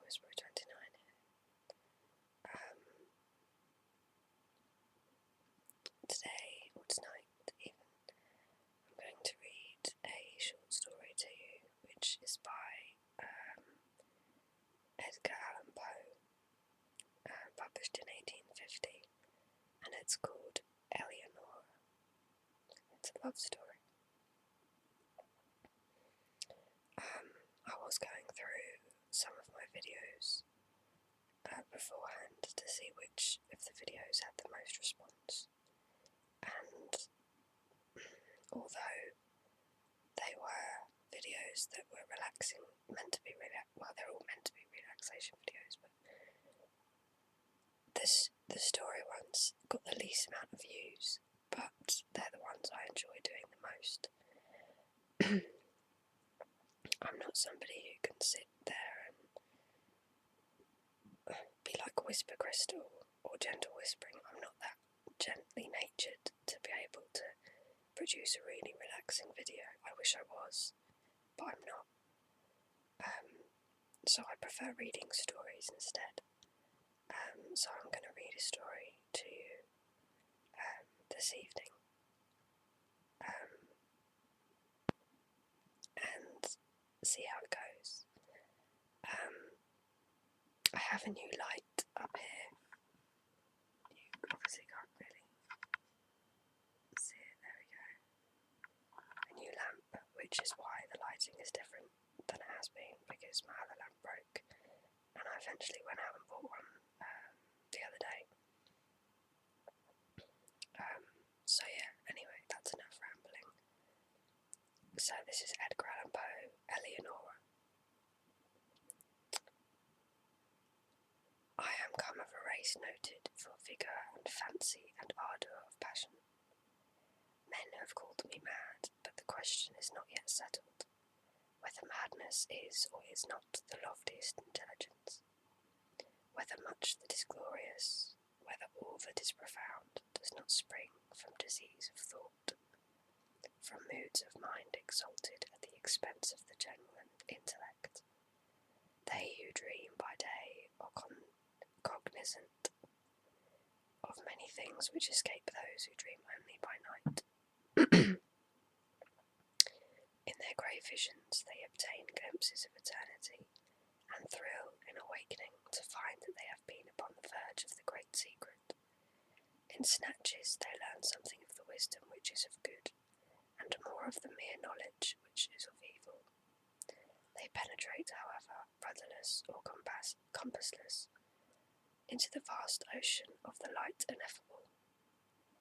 Whisperer 29 here. Today, or tonight even, I'm going to read a short story to you, which is by Edgar Allen Poe, published in 1850, and it's called Eleanor. It's a love story. I was going through some of my videos beforehand to see which of the videos had the most response, and although they were videos that were relaxing, they're all meant to be relaxation videos, but the story ones got the least amount of views, but they're the ones I enjoy doing the most. I'm not somebody who can sit there and be like Whisper Crystal or Gentle Whispering. I'm not that gently natured to be able to produce a really relaxing video. I wish I was, but I'm not. So I prefer reading stories instead. So I'm going to read a story to you this evening. And see how it goes. I have a new light up here. You obviously can't really see it. There we go. A new lamp, which is why the lighting is different than it has been, because my other lamp broke, and I eventually went out and bought one the other day. So yeah, anyway, that's enough rambling. So this is Edgar Allan Poe, Eleanor. I am come of a race noted for vigour and fancy and ardour of passion. Men have called me mad, but the question is not yet settled, whether madness is or is not the loftiest intelligence, whether much that is glorious, whether all that is profound, does not spring from disease of thought, from moods of mind exalted at the expense of the general intellect. They who dream by day are cognizant of many things which escape those who dream only by night. In their grey visions they obtain glimpses of eternity, and thrill in awakening to find that they have been upon the verge of the great secret. In snatches they learn something of the wisdom which is of good, and more of the mere knowledge which is of evil. They penetrate, however, rudderless or compassless, into the vast ocean of the light ineffable,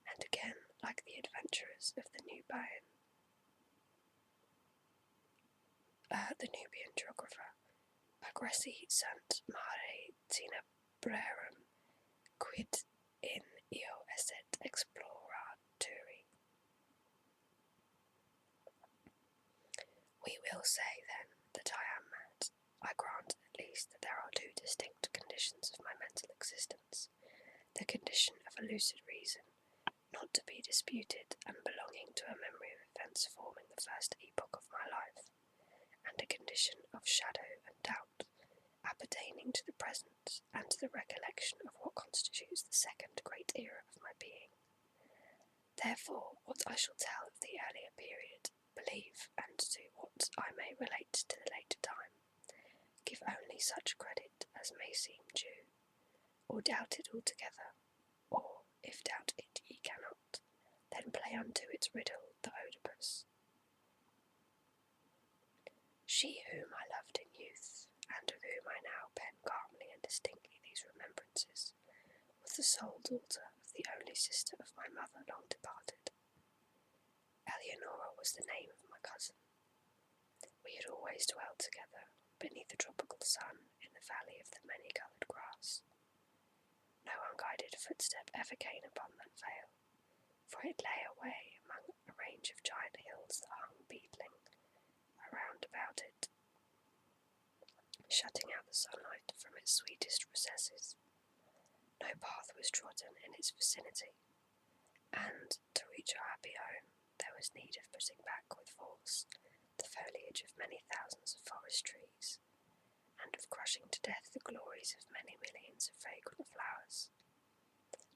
and again, like the adventurers of the Nubian geographer, agressi sunt mare tenebrarum, quid in eo esset exploraturi. We will say, then, that I am mad. I grant, at least, that there are two distinct conditions of my mental existence: the condition of a lucid reason, not to be disputed, and belonging to a memory of events forming the first epoch of my life, and a condition of shadow and doubt, appertaining to the present, and to the recollection of what constitutes the second great era of my being. Therefore, what I shall tell of the earlier period, believe, and to what I may relate to the later time, give only such credit as may seem due, or doubt it altogether, or, if doubt it ye cannot, then play unto its riddle the Oedipus. She whom I loved in youth, and of whom I now pen calmly and distinctly these remembrances, was the sole daughter of the only sister of my mother long departed. Eleanor was the name of my cousin. We had always dwelt together beneath the tropical sun in the valley of the many-coloured grass. No unguided footstep ever came upon that vale, for it lay away among a range of giant hills that hung beetling around about it, shutting out the sunlight from its sweetest recesses. No path was trodden in its vicinity, and, to reach our happy home, there was need of putting back with force the foliage of many thousands of forest trees, and of crushing to death the glories of many millions of fragrant flowers.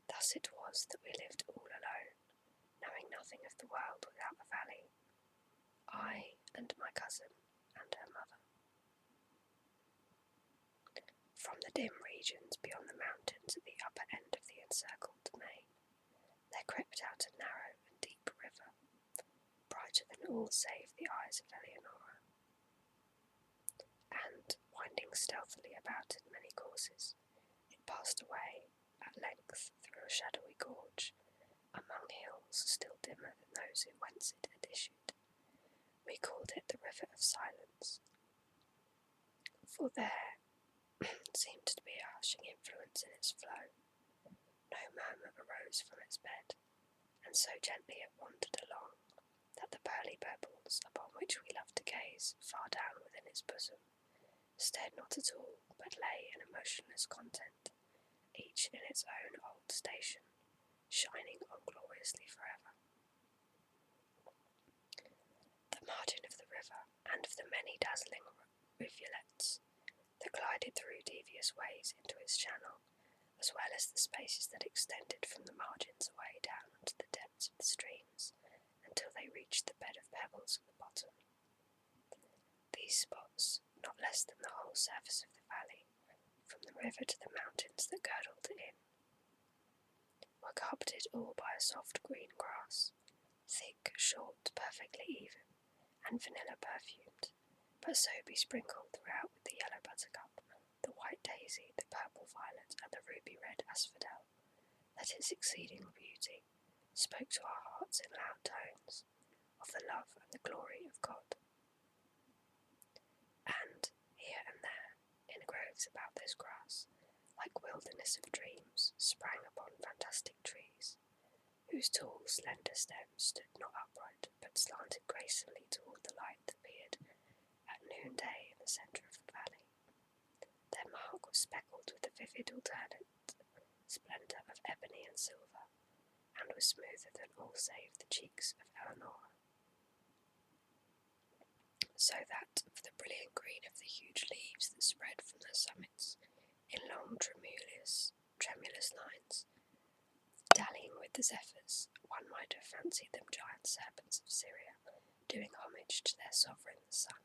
Thus it was that we lived all alone, knowing nothing of the world without the valley, I and my cousin and her mother. From the dim regions beyond the mountains at the upper end of the encircled domain, there crept out a narrow and deep river, brighter than all save the eyes of Eleonora, and, winding stealthily about in many courses, it passed away, at length, through a shadowy gorge, among hills still dimmer than those whence it had issued. We called it the River of Silence, for there seemed to be a hushing influence in its flow. No murmur arose from its bed, and so gently it wandered along, that the pearly pebbles, upon which we loved to gaze, far down within its bosom, stared not at all, but lay in a motionless content, each in its own old station, shining on gloriously forever. The margin of the river, and of the many dazzling rivulets that glided through devious ways into its channel, as well as the spaces that extended from the margins away down into the depths of the streams, until they reached the bed of pebbles at the bottom. These spots, not less than the whole surface of the valley, from the river to the mountains that girdled it in, were carpeted all by a soft green grass, thick, short, perfectly even, and vanilla perfumed, but so besprinkled throughout with the yellow buttercup, the white daisy, the purple violet, and the ruby-red asphodel, that its exceeding beauty spoke to our hearts in loud tones of the love and the glory of God. And, here and there, in groves about this grass, like wilderness of dreams, sprang upon fantastic trees, whose tall, slender stems stood not upright, but slanted gracefully toward the light that appeared at noonday in the centre of the valley. Their mark was speckled with the vivid alternate splendour of ebony and silver, and was smoother than all save the cheeks of Eleonora, so that of the brilliant green of the huge leaves that spread from their summits in long tremulous lines, dallying with the zephyrs, one might have fancied them giant serpents of Syria, doing homage to their sovereign the sun.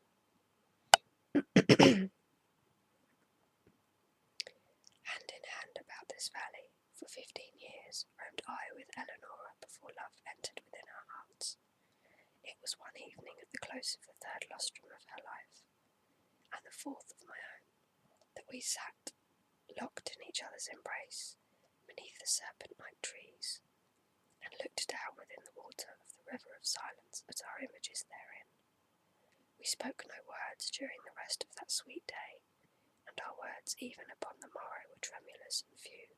Hand in hand about this valley, for 15 years, roamed I with Eleonora before love entered within our hearts. It was one evening at the close of the 3rd lustrum of her life, and the 4th of my own, that we sat, locked in each other's embrace, beneath the serpent-like trees, and looked down within the water of the River of Silence at our images therein. We spoke no words during the rest of that sweet day, and our words even upon the morrow were tremulous and few.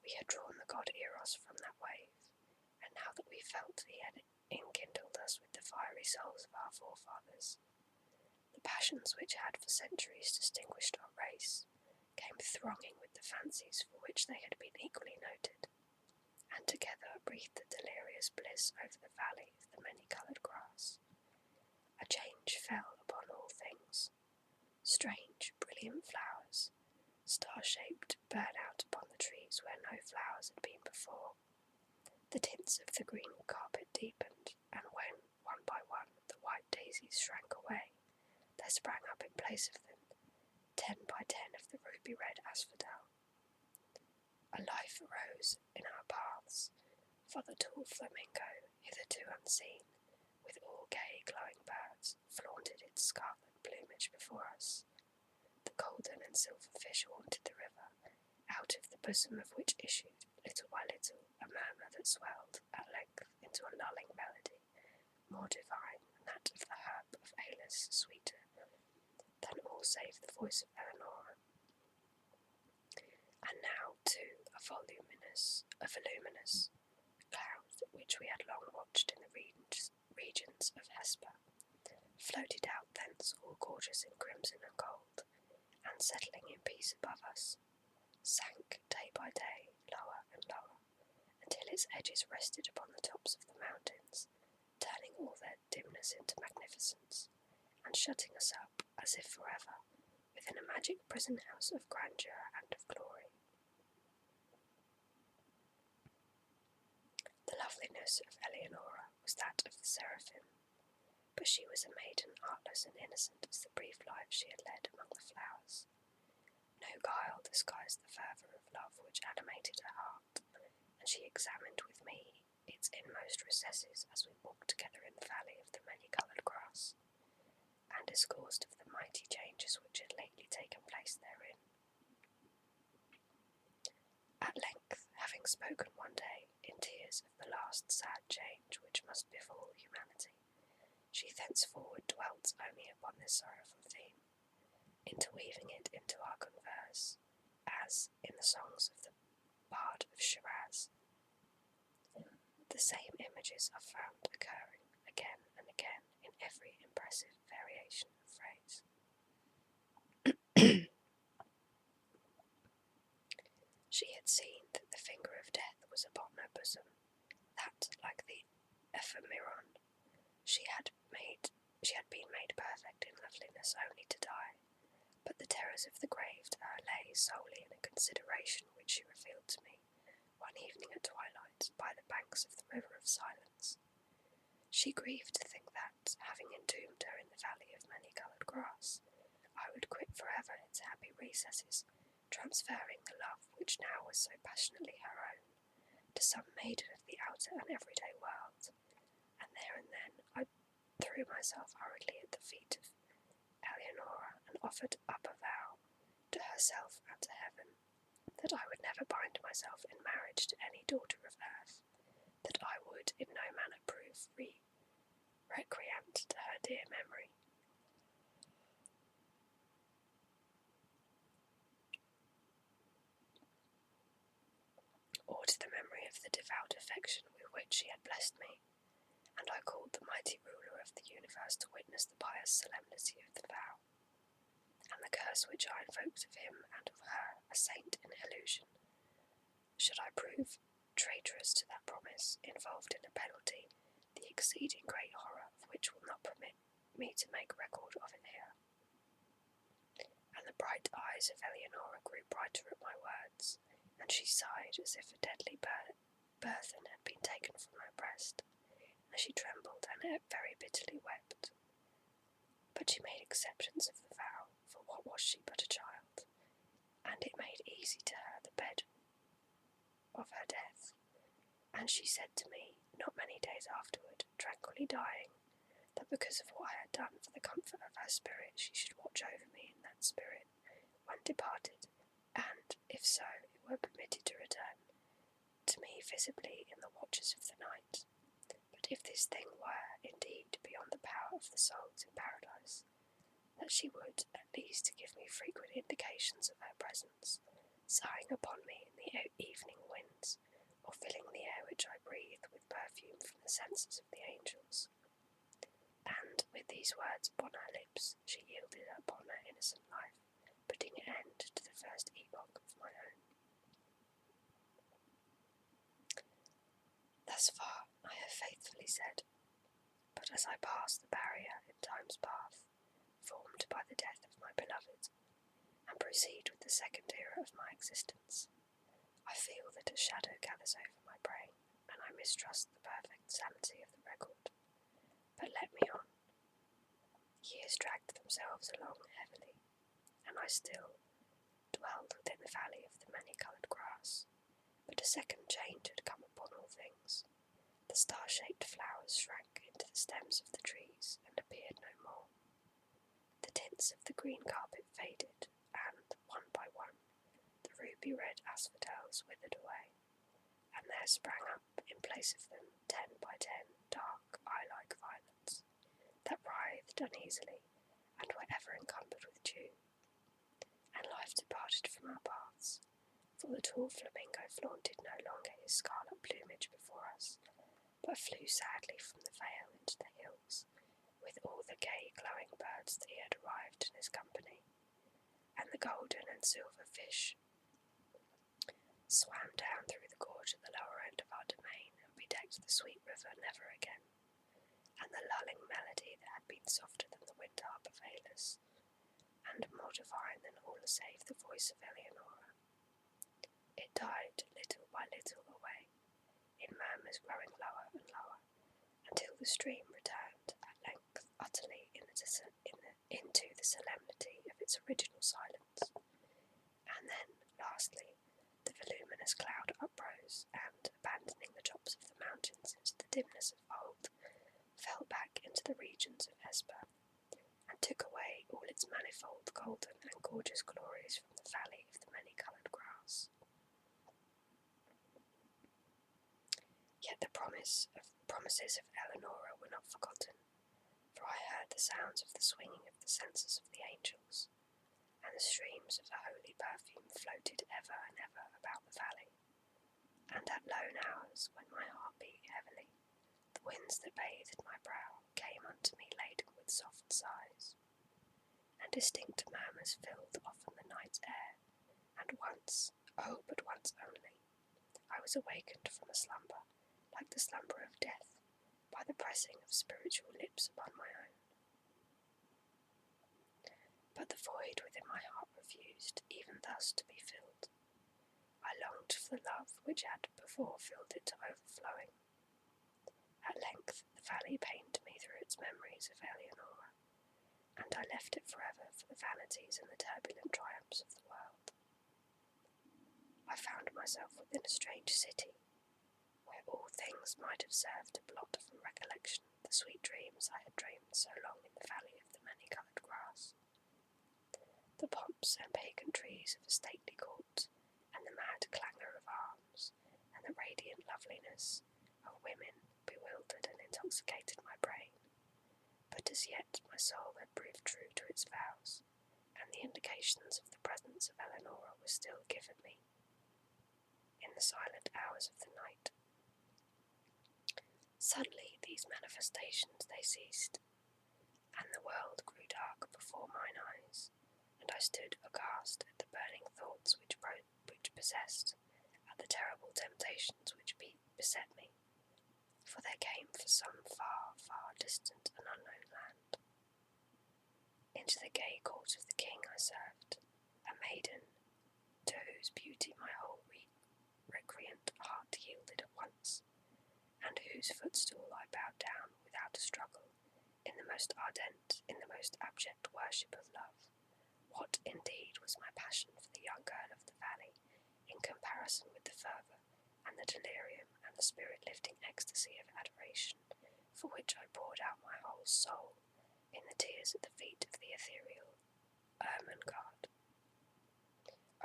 We had drawn the god Eros from that wave, and now that we felt he had enkindled us with the fiery souls of our forefathers, the passions which had for centuries distinguished our race came thronging with the fancies for which they had been equally noted, and together breathed the delirious bliss over the valley of the many-coloured grass. A change fell upon all things. Strange, brilliant flowers, star-shaped, burn out upon the trees where no flowers had been before. The tints of the green carpet deepened, and when, one by one, the white daisies shrank away, there sprang up in place of them 10 by 10 of the ruby-red asphodel. A life arose in our paths, for the tall flamingo, hitherto unseen, with all gay glowing birds, flaunted its scarlet plumage before us. The golden and silver fish haunted the river, out of the bosom of which issued, little by little, a murmur that swelled, at length, into a lulling melody, more divine than that of the harp of Aelus, sweeter than all save the voice of Eleonora. And now, too, a voluminous cloud, which we had long watched in the regions of Hesper, floated out thence all gorgeous in crimson and gold, and settling in peace above us, sank day by day lower and lower, until its edges rested upon the tops of the mountains, turning all their dimness into magnificence, and shutting us up, as if forever, with within a magic prison house of grandeur and of glory. The loveliness of Eleonora was that of the seraphim, but she was a maiden artless and innocent as the brief life she had led among the flowers. No guile disguised the fervour of love which animated her heart, and she examined with me its inmost recesses as we walked together in the valley of the many-coloured grass, and discoursed of the mighty changes which had lately taken place therein. At length, having spoken one day in tears of the last sad change which must befall humanity, she thenceforward dwelt only upon this sorrowful theme, interweaving it into our converse, as in the songs of the Bard of Shiraz. The same images are found occurring again and again in every impressive variation of phrase. She had seen that the finger of death was upon her bosom, that, like the ephemeron, she had been made perfect in loveliness only to die, but the terrors of the grave to her lay solely in a consideration which she revealed to me one evening at twilight by the banks of the river of silence. She grieved to think that, having entombed her in the valley of many-coloured grass, I would quit for ever its happy recesses, transferring the love which now was so passionately her own to some maiden of the outer and everyday world, and there and then I threw myself hurriedly at the feet of Eleonora and offered up a vow to herself and to heaven that I would never bind myself in marriage to any daughter of earth, that I would in no manner prove recreant to her dear memory. Or to the memory of the devout affection with which she had blessed me, and I called the mighty ruler of the universe to witness the pious solemnity of the vow, and the curse which I invoked of him and of her, a saint in illusion, should I prove traitorous to that promise, involved in a penalty, the exceeding great horror of which will not permit me to make record of it here. And the bright eyes of Eleonora grew brighter at my words, and she sighed as if a deadly burthen had been taken from her breast, and she trembled and very bitterly wept. But she made exceptions of the vow, for what was she but a child, and it made easy to her the bed of her death, and she said to me, not many days afterward, tranquilly dying, that because of what I had done for the comfort of her spirit, she should watch over me in that spirit when departed, and, if so, it were permitted to return to me visibly in the watches of the night. But if this thing were, indeed, beyond the power of the souls in paradise, that she would, at least, give me frequent indications of her presence, sighing upon me in the evening winds, or filling the air which I breathed with perfume from the senses of the angels. And, with these words upon her lips, she yielded upon her innocent life, putting an end to the first epoch of my own. Thus far I have faithfully said, but as I pass the barrier in time's path, formed by the death of my beloved, and proceed with the second era of my existence, I feel that a shadow gathers over my brain, and I mistrust the perfect sanity of the record. But let me on. Years dragged themselves along heavily, and I still dwelled within the valley of the many-coloured grass. But a second change had come upon all things. The star-shaped flowers shrank into the stems of the trees and appeared no more. The tints of the green carpet faded, and, one by one, the ruby-red asphodels withered away, and there sprang up, in place of them, 10 by 10 dark, eye-like violets, that writhed uneasily, and were ever encumbered with dew. And life departed from our paths, for the tall flamingo flaunted no longer his scarlet plumage before us, but flew sadly from the vale into the hills, with all the gay glowing birds that he had arrived in his company, and the golden and silver fish swam down through the gorge at the lower end of our domain and bedecked the sweet river never again, and the lulling melody that had been softer than the wind harp of Alis, and more divine than all save the voice of Eleonora. It died little by little away, in murmurs growing lower and lower, until the stream returned at length utterly into the solemnity of its original silence. And then, lastly, the voluminous cloud uprose, and, abandoning the tops of the mountains into the dimness of old, fell back into the regions of Esper, and took away all its manifold golden and gorgeous glories from the valley of the many-coloured grass. Yet the promises of Eleonora were not forgotten, for I heard the sounds of the swinging of the censers of the angels, and the streams of the holy perfume floated ever and ever about the valley, and at lone hours, when my heart beat heavily, the winds that bathed my brow came unto me laden with soft sighs, and distinct murmurs filled often the night's air, and once, oh, but once only, I was awakened from a slumber, like the slumber of death, by the pressing of spiritual lips upon my own. But the void within my heart refused, even thus, to be filled. I longed for the love which had before filled it to overflowing. At length the valley pained me through its memories of Eleonora, and I left it forever for the vanities and the turbulent triumphs of the world. I found myself within a strange city, where all things might have served to blot from recollection the sweet dreams I had dreamed so long in the valley of the many-coloured grass. The pomps and pageantries of a stately court, and the mad clangor of arms, and the radiant loveliness of women bewildered and intoxicated my brain, but as yet my soul had proved true to its vows, and the indications of the presence of Eleonora were still given me in the silent hours of the night. Suddenly these manifestations they ceased, and the world grew dark before mine eyes, and I stood aghast at the burning thoughts which possessed, at the terrible temptations which beset me, for there came from some far, far distant and unknown land. Into the gay court of the king I served, a maiden, to whose beauty my whole recreant heart yielded at once, and whose footstool I bowed down without a struggle, in the most ardent, in the most abject worship of love. What, indeed, was my passion for the young girl of the valley, in comparison with the fervour, and the delirium, and the spirit-lifting ecstasy of adoration, for which I poured out my whole soul, in the tears at the feet of the ethereal Ermengarde.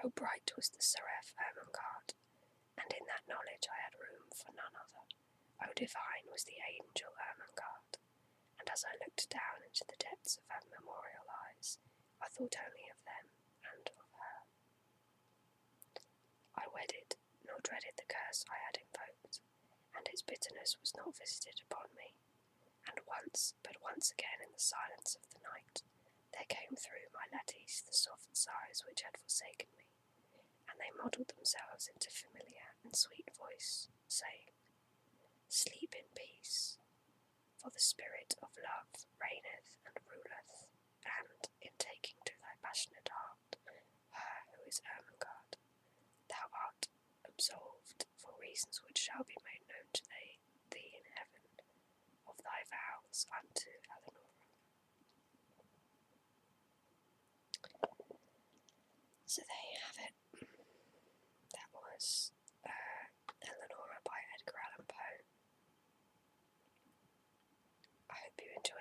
O bright was the seraph Ermengarde, and in that knowledge I had room for none other. O divine was the angel Ermengarde, and as I looked down into the depths of her memorial eyes, I thought only of them and of her. I wedded, nor dreaded the curse I had invoked, and its bitterness was not visited upon me, and once, but once again in the silence of the night, there came through my lattice the soft sighs which had forsaken me, and they modelled themselves into familiar and sweet voice, saying, Sleep in peace, for the spirit of love reigneth and ruleth, and, in taking to thy passionate heart her who is Ermengarde, thou art absolved for reasons which shall be made known to thee in heaven, of thy vows unto Eleonora. So there you have it. That was Eleonora by Edgar Allan Poe. I hope you enjoyed